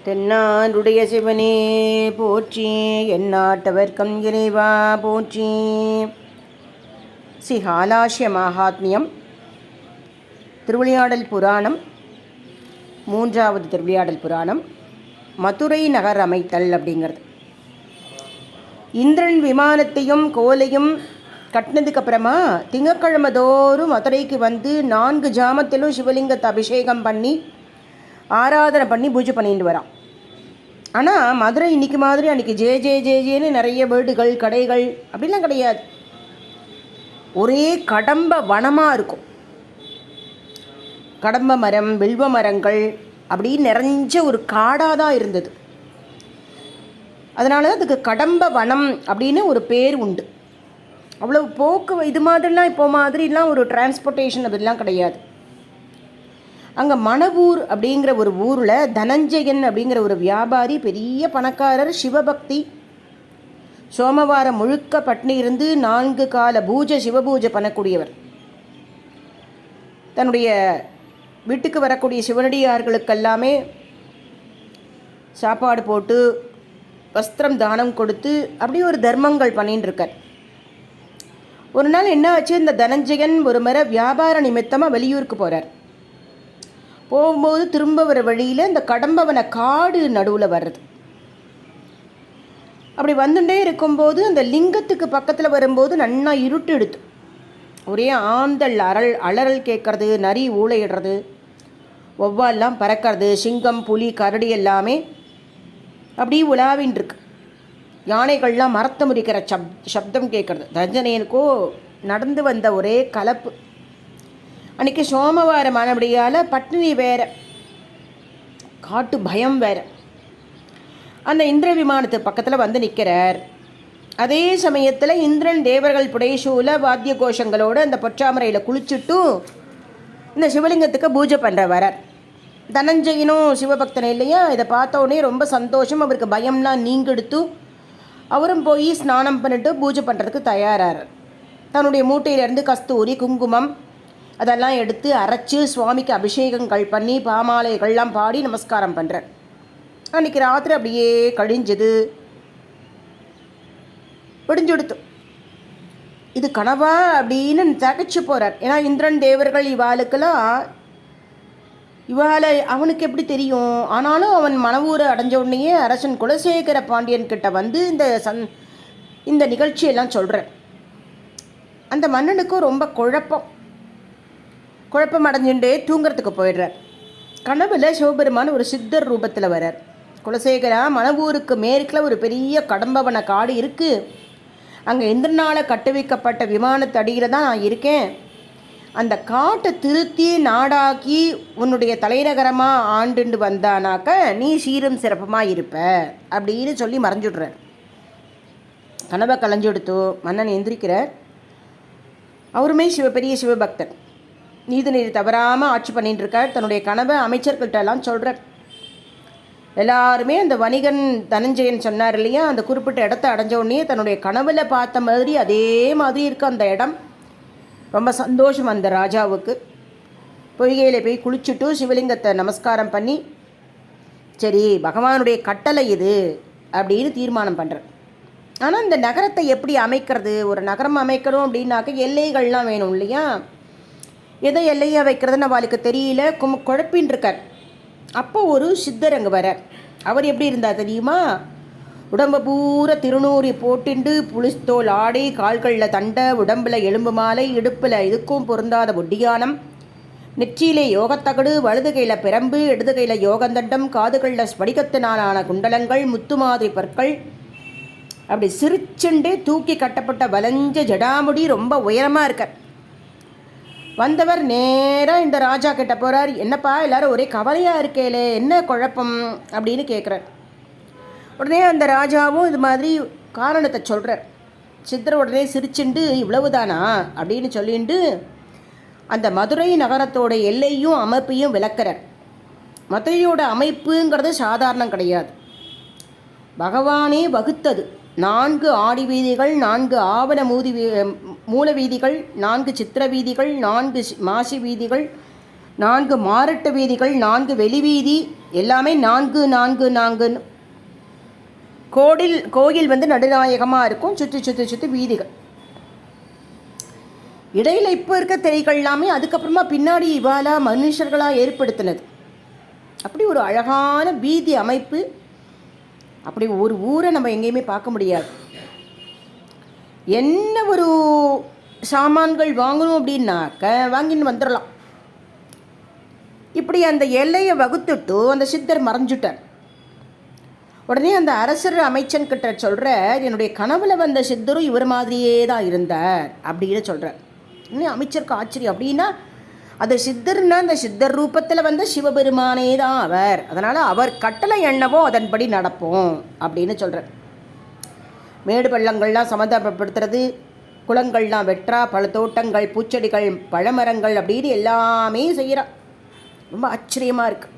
தென்னாடுடைய சிவனே போற்றி, எந்நாட்டவர்க்கும் இறைவா போற்றி. ஸ்ரீ ஹாலாஸ்ய மகாத்மியம், திருவிளையாடல் புராணம், மூன்றாவது திருவிளையாடல் புராணம், மதுரை நகர் அமைத்தல் அப்படிங்கிறது. இந்திரன் விமானத்தையும் கோலையும் கட்டினதுக்கு அப்புறமா திங்கக்கிழமை தோறும் மதுரைக்கு வந்து 4 ஜாமத்திலும் சிவலிங்கத்தை அபிஷேகம் பண்ணி ஆராதனை பண்ணி பூஜை பண்ணிட்டு வரான். ஆனால் மதுரை இன்றைக்கி மாதிரி அன்றைக்கி ஜேன்னு நிறைய வீடுகள் கடைகள் அப்படிலாம் கிடையாது. ஒரே கடம்ப வனமாக இருக்கும். கடம்ப மரம், வில்வ மரங்கள் அப்படி நிறைஞ்ச ஒரு காடாக தான் இருந்தது. அதனால தான் அதுக்கு கடம்ப வனம் அப்படின்னு ஒரு பேர் உண்டு. அவ்வளோ இது மாதிரிலாம் இப்போ மாதிரிலாம் ஒரு டிரான்ஸ்போர்ட்டேஷன் அப்படிலாம் கிடையாது. அங்கே மணவூர் அப்படிங்கிற ஒரு ஊரில் தனஞ்சயன் அப்படிங்கிற ஒரு வியாபாரி, பெரிய பணக்காரர், சிவபக்தி, சோமவாரம் முழுக்க பட்னி இருந்து 4 கால பூஜை சிவபூஜை பண்ணக்கூடியவர். தன்னுடைய வீட்டுக்கு வரக்கூடிய சிவனடியார்களுக்கெல்லாமே சாப்பாடு போட்டு வஸ்திரம் தானம் கொடுத்து அப்படி ஒரு தர்மங்கள் பண்ணின்னு இருக்கார். ஒரு நாள் என்ன ஆச்சு, இந்த தனஞ்சயன் ஒரு முறை வியாபார நிமித்தமாக வெளியூருக்கு போகிறார். போகும்போது திரும்ப வர வழியில் இந்த கடம்பவன காடு நடுவில் வர்றது. அப்படி வந்துட்டே இருக்கும்போது அந்த லிங்கத்துக்கு பக்கத்தில் வரும்போது நன்னா இருட்டு எடுத்து ஒரே ஆந்தல் அலறல் கேட்கறது, நரி ஊழையிடுறது, ஒவ்வாலாம் பறக்கிறது, சிங்கம் புலி கரடி எல்லாமே அப்படி உலாவின் இருக்கு. யானைகள்லாம் மரத்தை முறிக்கிற சப்தம் கேட்கறது. தஞ்சனையனுக்கோ நடந்து வந்த ஒரே கலப்பு. அன்றைக்கி சோமவாரம் ஆனபடியால் பட்டினி வேறு, காட்டு பயம் வேறு. அந்த இந்திர விமானத்துக்கு பக்கத்தில் வந்து நிற்கிறார். அதே சமயத்தில் இந்திரன் தேவர்கள் புடைசூல வாத்திய கோஷங்களோடு அந்த பொற்றாமரையில் குளிச்சுட்டும் இந்த சிவலிங்கத்துக்கு பூஜை பண்ணுற வரார். தனஞ்சயனும் சிவபக்தனை இல்லையா, இதை பார்த்தோடனே ரொம்ப சந்தோஷம். அவருக்கு பயம்லாம் நீங்கெடுத்து அவரும் போய் ஸ்நானம் பண்ணிட்டு பூஜை பண்ணுறதுக்கு தயாராகிறார். தன்னுடைய மூட்டையிலேருந்து கஸ்தூரி, குங்குமம் அதெல்லாம் எடுத்து அரைச்சி சுவாமிக்கு அபிஷேகங்கள் பண்ணி பாமாலைகள்லாம் பாடி நமஸ்காரம் பண்ணுறார். அன்றைக்கி ராத்திரி அப்படியே கழிஞ்சது, விடிஞ்செடுத்து இது கனவா அப்படின்னு தகச்சு போகிறார். ஏன்னா இந்திரன் தேவர்கள் இவாளை அவனுக்கு எப்படி தெரியும். ஆனாலும் அவன் மணவூரை அடைஞ்ச உடனேயே அரசன் குலசேகர பாண்டியன் கிட்ட வந்து இந்த நிகழ்ச்சியெல்லாம் சொல்கிறார். அந்த மன்னனுக்கும் ரொம்ப குழப்பம் அடைஞ்சுட்டே தூங்கிறதுக்கு போயிடுறார். கனவுல சிவபெருமான் ஒரு சித்தர் ரூபத்தில் வரார். குலசேகரா, மணவூருக்கு மேற்கில் ஒரு பெரிய கடம்பவன காடு இருக்குது. அங்கே இந்திரனால் கட்டுவிக்கப்பட்ட விமானத்தடியில் தான் நான் இருக்கேன். அந்த காட்டை திருத்தி நாடாக்கி உன்னுடைய தலைநகரமாக ஆண்டுண்டு வந்தானாக்க நீ சீரும் சிறப்பமாக இருப்ப அப்படின்னு சொல்லி மறைஞ்சுடுறார். கனவை கலைஞ்செடுத்தோ மன்னன் எந்திரிக்கிறார். அவருமே பெரிய சிவபக்தர், நீதி தவறாமல் ஆட்சி பண்ணிட்டு இருக்கார். தன்னுடைய கனவை அமைச்சர்கள்ட்டெல்லாம் சொல்கிறார். எல்லாருமே அந்த வணிகன் தனஞ்சயன் சொன்னார் இல்லையா, அந்த குறிப்பிட்ட இடத்த அடைஞ்ச உடனே தன்னுடைய கனவில் பார்த்த மாதிரி அதே மாதிரி இருக்குது அந்த இடம். ரொம்ப சந்தோஷம் அந்த ராஜாவுக்கு. பொய்கையில் போய் குளிச்சுட்டு சிவலிங்கத்தை நமஸ்காரம் பண்ணி, சரி பகவானுடைய கட்டளை இது அப்படின்னு தீர்மானம் பண்ணுறார். ஆனால் இந்த நகரத்தை எப்படி அமைக்கிறது, ஒரு நகரம் அமைக்கணும் அப்படின்னாக்க எல்லைகள்லாம் வேணும் இல்லையா. எதை எல்லையாக வைக்கிறதுன்னு அவளுக்கு தெரியல, குழப்பின்னு இருக்கார். அப்போ ஒரு சித்தர் அங்கே வரார். அவர் எப்படி இருந்தார் தெரியுமா, உடம்பு பூரா திருநூறி போட்டுண்டு புலிஸ்தோல் ஆடை, கால்களில் தண்டை, உடம்பில் எலும்பு மாலை, இடுப்பில் இதுக்கும் பொருந்தாத ஒட்டியானம், நெற்றியிலே யோகத்தகடு, வலது கையில் பிரம்பு, இடது கையில் யோகந்தண்டம், காதுகளில் ஸ்படிகத்தினாலான குண்டலங்கள், முத்து மாதிரி பற்கள், அப்படி சிரிச்சுண்டே தூக்கி கட்டப்பட்ட வளைஞ்ச ஜடாமுடி, ரொம்ப உயரமாக இருக்கார். வந்தவர் நேராக இந்த ராஜா கிட்ட போகிறார். என்னப்பா எல்லாரும் ஒரே கவலையாக இருக்கேலே, என்ன குழப்பம் அப்படின்னு கேட்குறார். உடனே அந்த ராஜாவும் இது மாதிரி காரணத்தை சொல்கிறார். சித்தர் உடனே சிரிச்சுண்டு இவ்வளவுதானா அப்படின்னு சொல்லிட்டு அந்த மதுரை நகரத்தோட எல்லையும் அமைப்பையும் விளக்கிறார். மதுரையோட அமைப்புங்கிறது சாதாரணம் கிடையாது. பகவானே வகுத்தது. 4 ஆடி வீதிகள், 4 ஆவண மூல வீதிகள், 4 சித்திர வீதிகள், 4 மாசி வீதிகள், 4 மாரட்டு வீதிகள், 4 வெளிவீதி, எல்லாமே 4 4 4ன்னு. கோயில் வந்து நடுநாயகமாக இருக்கும், சுற்றி சுற்றி சுற்றி வீதிகள். இடையில் இப்போ இருக்க திரைகள் எல்லாமே அதுக்கப்புறமா பின்னாடி இவாளாக மனுஷர்களாக ஏற்படுத்தினது. அப்படி ஒரு அழகான வீதி அமைப்பு. அப்படி ஒரு ஊரை நம்ம எங்கேயுமே பார்க்க முடியாது. என்ன ஒரு சாமான்கள் வாங்கணும் அப்படின்னாக்க வாங்கின்னு வந்துடலாம். இப்படி அந்த எல்லையை வகுத்துட்டு அந்த சித்தர் மறைஞ்சுட்டார். உடனே அந்த அரசர் அமைச்சன்கிட்ட சொல்கிற, என்னுடைய கனவுல வந்த சித்தரும் இவர் மாதிரியே தான் இருந்தார் அப்படின்னு சொல்கிறார். இன்னும் அமைச்சருக்கு ஆச்சரியம். அப்படின்னா அது சித்தர்னா அந்த சித்தர் ரூபத்தில் வந்த சிவபெருமானே தான் அவர், அதனால் அவர் கட்டளை என்னவோ அதன்படி நடப்போம் அப்படின்னு சொல்கிறார். மேடு பள்ளங்கள்லாம் சமதப்படுத்துறது, குளங்கள்லாம் வெற்றா, பல தோட்டங்கள், பூச்செடிகள், பழமரங்கள் அப்படின்னு எல்லாமே செய்கிறார். ரொம்ப ஆச்சரியமாக இருக்குது.